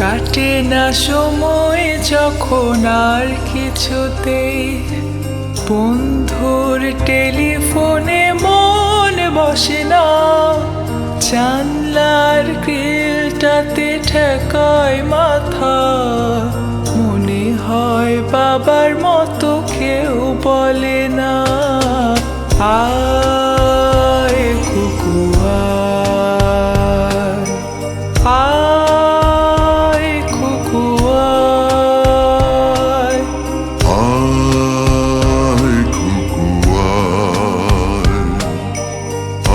কাটে না সময় যখন আর কিছুতেই বন্ধুর টেলিফোনে মন বসে না, জানলার গ্রিলটাতে ঠেকায় মাথা, মনে হয় বাবার মতো কেউ বলে না, আয় কুকু আয়, আয় কুকু আয়, আয় কুকু আয়,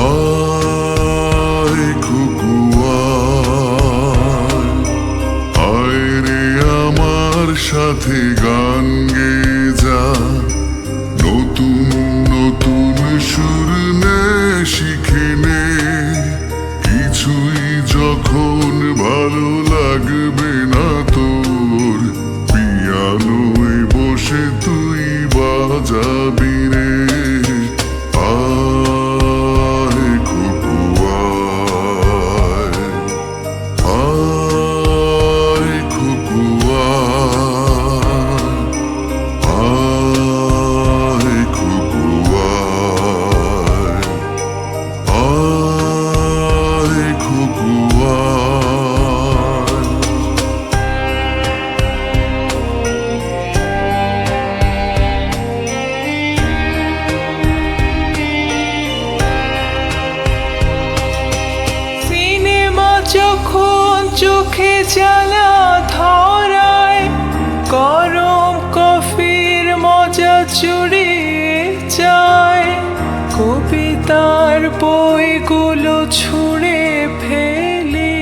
আয় কুকু আয়, আয় রে আমার সাথে গান গেয়ে যা, নতুন নতুন সুর নে শিখে নে, কিছুই যখন ভালো লাগবে না তোর, পিয়ানোয় বসে তুই বাজাবি রে, আয় কুকু আয়, আয় কুকু আয়, আয় কুকু আয়, আয় কুকু আয়। সিনেমা যখন চোখে জ্বালা ধরায়, গরম কফির মজা চুরিয়ে যায়, কবিতার বইগুলো ছুঁড়ে ফেলে,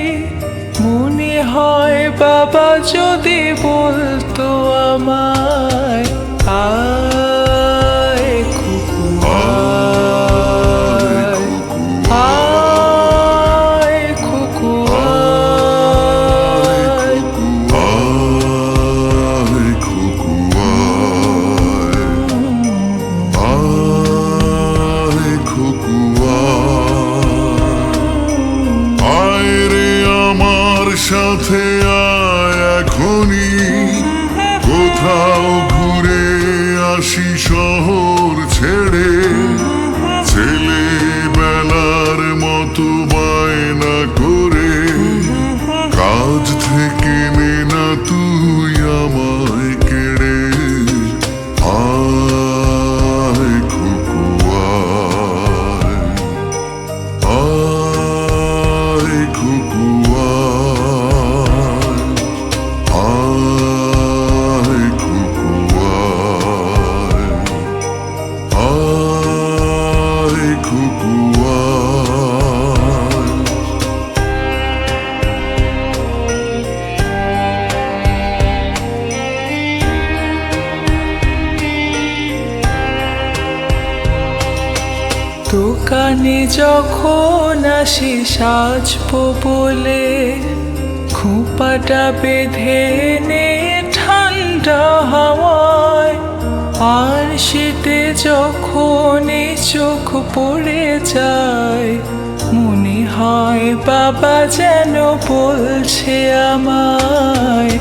মনে হয় বাবা যদি বলতো আমায়, আয় কুকু আয়, আয় কুকু আয়, আয় কুকু আয়, আয় কুকু আয়, আয় রে আমার সাথে আয় এখনই, কোথাও ঘুরে আসি শহর ছেড়ে, ছেলেবেলার মতো বায়না করে, কাজ থেকে নে না তুই আমায় কেড়ে, আয় কুকু আয়, আয় কুকু আয়, আয় কুকু আয়, আয় কুকু আয়। দোকানে যখন আসি সাজবো বলে, খোঁপাটা বেঁধে নে ঠান্ডা হাওয়ায়, আর শীতে যখন এই চোখ পড়ে যায়, মনে হয় বাবা যেন বলছে আমায়,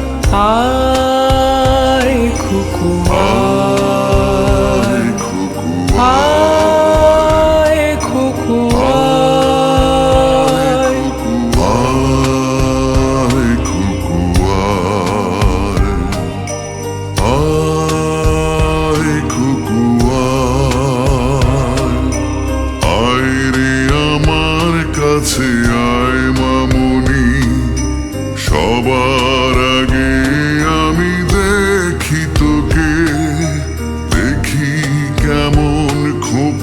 আয় কুকু আয়, আয় কুকু আয়, আয় কুকু আয়, আয় কুকু আয়, আয় রে আমার কাছে আয় মামুনি, সবার আগে আমি দেখি তোকে, দেখি কেমন খোপ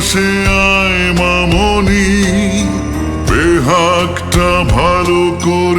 পাশে আয় মামনি, বেহাগটা ভালো করে